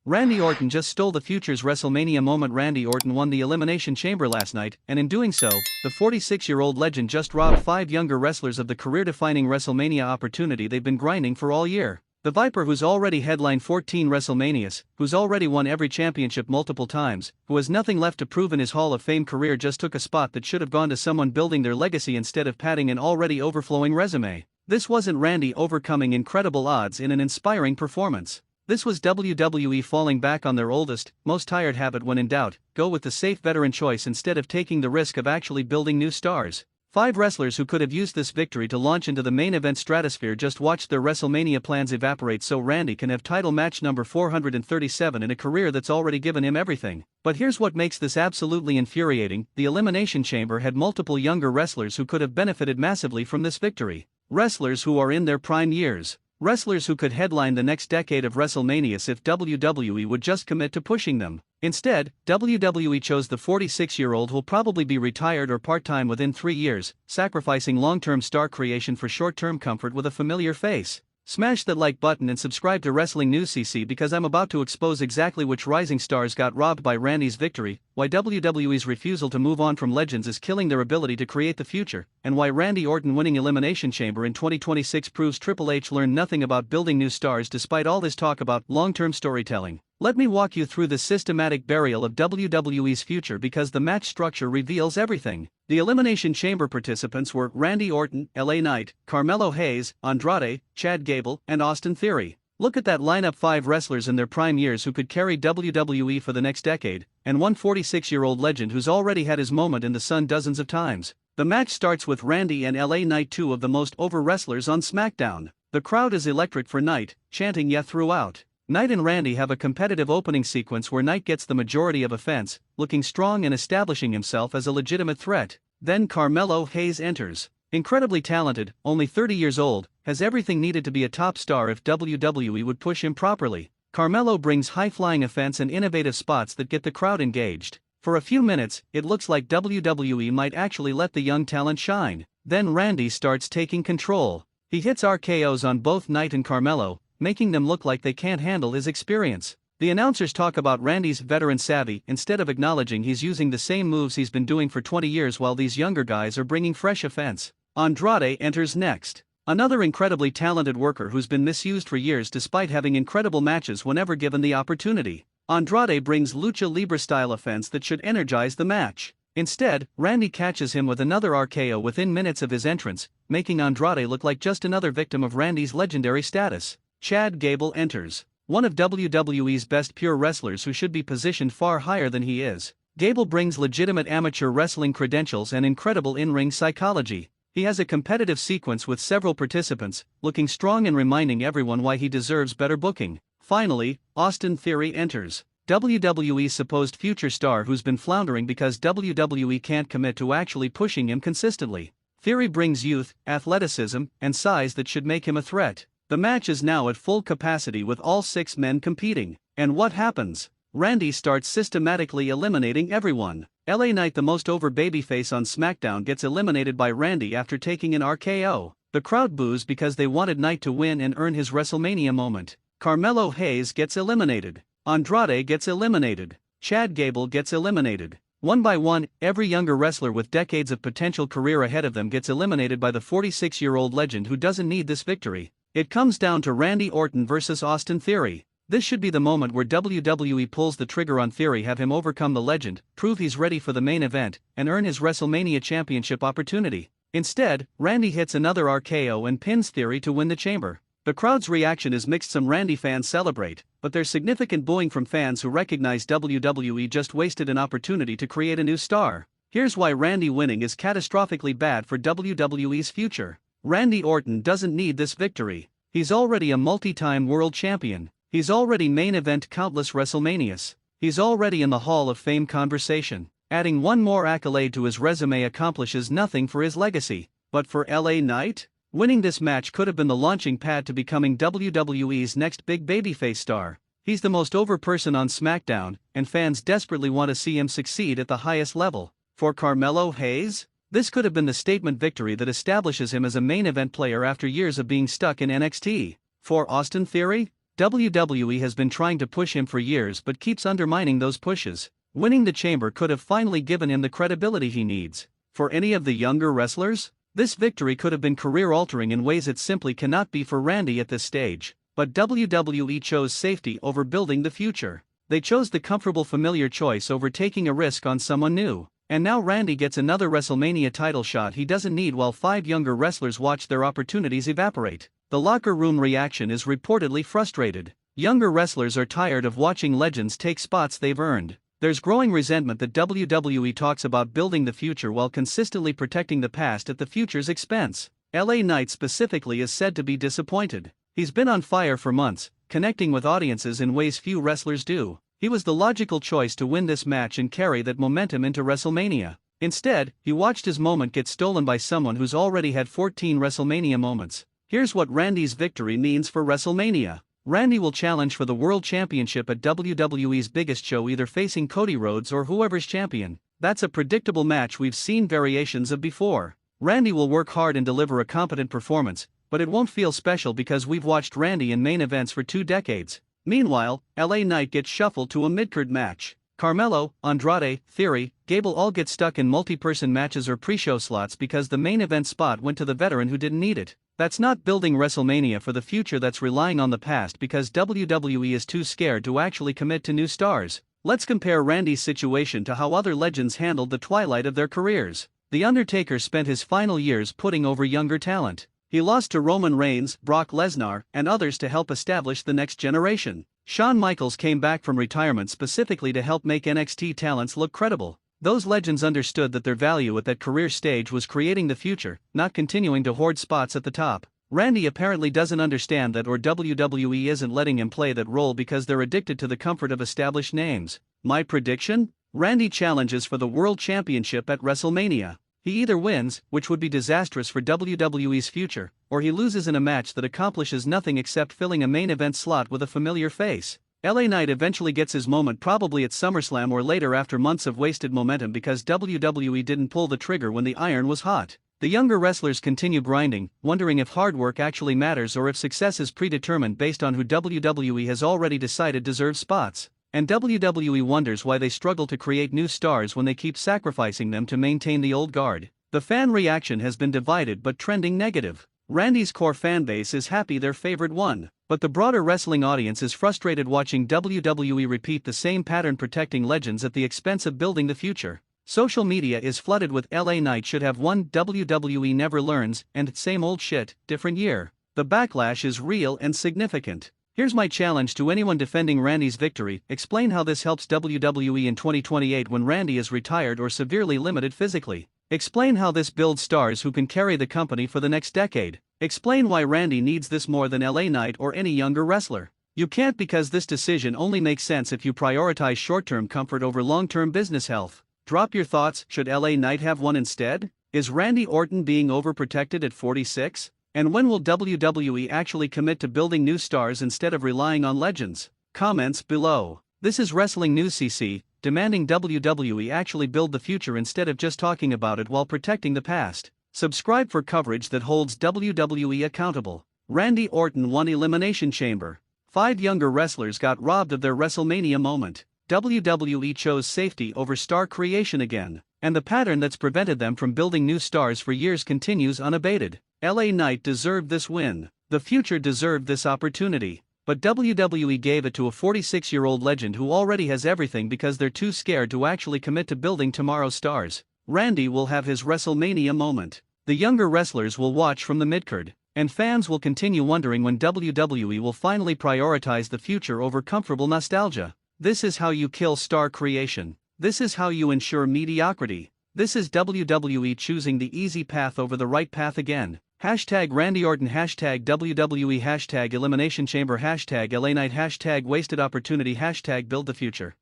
Randy Orton just stole the future's WrestleMania moment. Randy Orton won the Elimination Chamber last night, and in doing so, the 46-year-old legend just robbed 5 younger wrestlers of the career-defining WrestleMania opportunity they've been grinding for all year. The Viper, who's already headlined 14 WrestleManias, who's already won every championship multiple times, who has nothing left to prove in his Hall of Fame career, just took a spot that should have gone to someone building their legacy instead of padding an already overflowing resume. This wasn't Randy overcoming incredible odds in an inspiring performance. This was WWE falling back on their oldest, most tired habit: when in doubt, go with the safe veteran choice instead of taking the risk of actually building new stars. 5 wrestlers who could have used this victory to launch into the main event stratosphere just watched their WrestleMania plans evaporate so Randy can have title match number 437 in a career that's already given him everything. But here's what makes this absolutely infuriating: the Elimination Chamber had multiple younger wrestlers who could have benefited massively from this victory. Wrestlers who are in their prime years. Wrestlers who could headline the next decade of WrestleManias if WWE would just commit to pushing them. Instead, WWE chose the 46-year-old who'll probably be retired or part-time within 3 years, sacrificing long-term star creation for short-term comfort with a familiar face. Smash that like button and subscribe to Wrestling News CC, because I'm about to expose exactly which rising stars got robbed by Randy's victory, why WWE's refusal to move on from legends is killing their ability to create the future, and why Randy Orton winning Elimination Chamber in 2026 proves Triple H learned nothing about building new stars despite all this talk about long-term storytelling. Let me walk you through the systematic burial of WWE's future, because the match structure reveals everything. The Elimination Chamber participants were Randy Orton, LA Knight, Carmelo Hayes, Andrade, Chad Gable, and Austin Theory. Look at that lineup: 5 wrestlers in their prime years who could carry WWE for the next decade, and one 46-year-old legend who's already had his moment in the sun dozens of times. The match starts with Randy and LA Knight, 2 of the most over wrestlers on SmackDown. The crowd is electric for Knight, chanting "yeah" throughout. Knight and Randy have a competitive opening sequence where Knight gets the majority of offense, looking strong and establishing himself as a legitimate threat. Then Carmelo Hayes enters. Incredibly talented, only 30 years old, has everything needed to be a top star if WWE would push him properly. Carmelo brings high-flying offense and innovative spots that get the crowd engaged. For a few minutes, it looks like WWE might actually let the young talent shine. Then Randy starts taking control. He hits RKOs on both Knight and Carmelo, making them look like they can't handle his experience. The announcers talk about Randy's veteran savvy instead of acknowledging he's using the same moves he's been doing for 20 years while these younger guys are bringing fresh offense. Andrade enters next. Another incredibly talented worker who's been misused for years despite having incredible matches whenever given the opportunity. Andrade brings lucha libre style offense that should energize the match. Instead, Randy catches him with another RKO within minutes of his entrance, making Andrade look like just another victim of Randy's legendary status. Chad Gable enters. One of WWE's best pure wrestlers who should be positioned far higher than he is. Gable brings legitimate amateur wrestling credentials and incredible in-ring psychology. He has a competitive sequence with several participants, looking strong and reminding everyone why he deserves better booking. Finally, Austin Theory enters. WWE's supposed future star who's been floundering because WWE can't commit to actually pushing him consistently. Theory brings youth, athleticism, and size that should make him a threat. The match is now at full capacity with all 6 men competing. And what happens? Randy starts systematically eliminating everyone. LA Knight, the most over babyface on SmackDown, gets eliminated by Randy after taking an RKO. The crowd boos because they wanted Knight to win and earn his WrestleMania moment. Carmelo Hayes gets eliminated. Andrade gets eliminated. Chad Gable gets eliminated. One by one, every younger wrestler with decades of potential career ahead of them gets eliminated by the 46-year-old legend who doesn't need this victory. It comes down to Randy Orton versus Austin Theory. This should be the moment where WWE pulls the trigger on Theory, have him overcome the legend, prove he's ready for the main event, and earn his WrestleMania championship opportunity. Instead, Randy hits another RKO and pins Theory to win the chamber. The crowd's reaction is mixed. Some Randy fans celebrate, but there's significant booing from fans who recognize WWE just wasted an opportunity to create a new star. Here's why Randy winning is catastrophically bad for WWE's future. Randy Orton doesn't need this victory. He's already a multi-time world champion. He's already main event countless WrestleManias. He's already in the Hall of Fame conversation. Adding one more accolade to his resume accomplishes nothing for his legacy. But for LA Knight, winning this match could have been the launching pad to becoming WWE's next big babyface star. He's the most over person on SmackDown, and fans desperately want to see him succeed at the highest level. For Carmelo Hayes, this could have been the statement victory that establishes him as a main event player after years of being stuck in NXT. For Austin Theory, WWE has been trying to push him for years but keeps undermining those pushes. Winning the chamber could have finally given him the credibility he needs. For any of the younger wrestlers, this victory could have been career-altering in ways it simply cannot be for Randy at this stage. But WWE chose safety over building the future. They chose the comfortable familiar choice over taking a risk on someone new. And now Randy gets another WrestleMania title shot he doesn't need while 5 younger wrestlers watch their opportunities evaporate. The locker room reaction is reportedly frustrated. Younger wrestlers are tired of watching legends take spots they've earned. There's growing resentment that WWE talks about building the future while consistently protecting the past at the future's expense. LA Knight specifically is said to be disappointed. He's been on fire for months, connecting with audiences in ways few wrestlers do. He was the logical choice to win this match and carry that momentum into WrestleMania. Instead, he watched his moment get stolen by someone who's already had 14 WrestleMania moments. Here's what Randy's victory means for WrestleMania. Randy will challenge for the World Championship at WWE's biggest show, either facing Cody Rhodes or whoever's champion. That's a predictable match we've seen variations of before. Randy will work hard and deliver a competent performance, but it won't feel special because we've watched Randy in main events for 2 decades. Meanwhile, LA Knight gets shuffled to a mid-card match. Carmelo, Andrade, Theory, Gable all get stuck in multi-person matches or pre-show slots because the main event spot went to the veteran who didn't need it. That's not building WrestleMania for the future, that's relying on the past because WWE is too scared to actually commit to new stars. Let's compare Randy's situation to how other legends handled the twilight of their careers. The Undertaker spent his final years putting over younger talent. He lost to Roman Reigns, Brock Lesnar, and others to help establish the next generation. Shawn Michaels came back from retirement specifically to help make NXT talents look credible. Those legends understood that their value at that career stage was creating the future, not continuing to hoard spots at the top. Randy apparently doesn't understand that, or WWE isn't letting him play that role because they're addicted to the comfort of established names. My prediction? Randy challenges for the World Championship at WrestleMania. He either wins, which would be disastrous for WWE's future, or he loses in a match that accomplishes nothing except filling a main event slot with a familiar face. LA Knight eventually gets his moment, probably at SummerSlam or later, after months of wasted momentum because WWE didn't pull the trigger when the iron was hot. The younger wrestlers continue grinding, wondering if hard work actually matters or if success is predetermined based on who WWE has already decided deserves spots. And WWE wonders why they struggle to create new stars when they keep sacrificing them to maintain the old guard. The fan reaction has been divided but trending negative. Randy's core fanbase is happy their favorite won, but the broader wrestling audience is frustrated watching WWE repeat the same pattern, protecting legends at the expense of building the future. Social media is flooded with LA Knight should have won, WWE never learns, and same old shit, different year. The backlash is real and significant. Here's my challenge to anyone defending Randy's victory: explain how this helps WWE in 2028 when Randy is retired or severely limited physically. Explain how this builds stars who can carry the company for the next decade. Explain why Randy needs this more than LA Knight or any younger wrestler. You can't, because this decision only makes sense if you prioritize short-term comfort over long-term business health. Drop your thoughts. Should LA Knight have won instead? Is Randy Orton being overprotected at 46? And when will WWE actually commit to building new stars instead of relying on legends? Comments below. This is Wrestling News CC, demanding WWE actually build the future instead of just talking about it while protecting the past. Subscribe for coverage that holds WWE accountable. Randy Orton won Elimination Chamber. 5 younger wrestlers got robbed of their WrestleMania moment. WWE chose safety over star creation again, and the pattern that's prevented them from building new stars for years continues unabated. LA Knight deserved this win. The future deserved this opportunity. But WWE gave it to a 46-year-old legend who already has everything because they're too scared to actually commit to building tomorrow's stars. Randy will have his WrestleMania moment. The younger wrestlers will watch from the midcard, and fans will continue wondering when WWE will finally prioritize the future over comfortable nostalgia. This is how you kill star creation. This is how you ensure mediocrity. This is WWE choosing the easy path over the right path again. Hashtag Randy Orton, hashtag WWE, hashtag Elimination Chamber, hashtag LA Knight, hashtag wasted opportunity, hashtag build the future.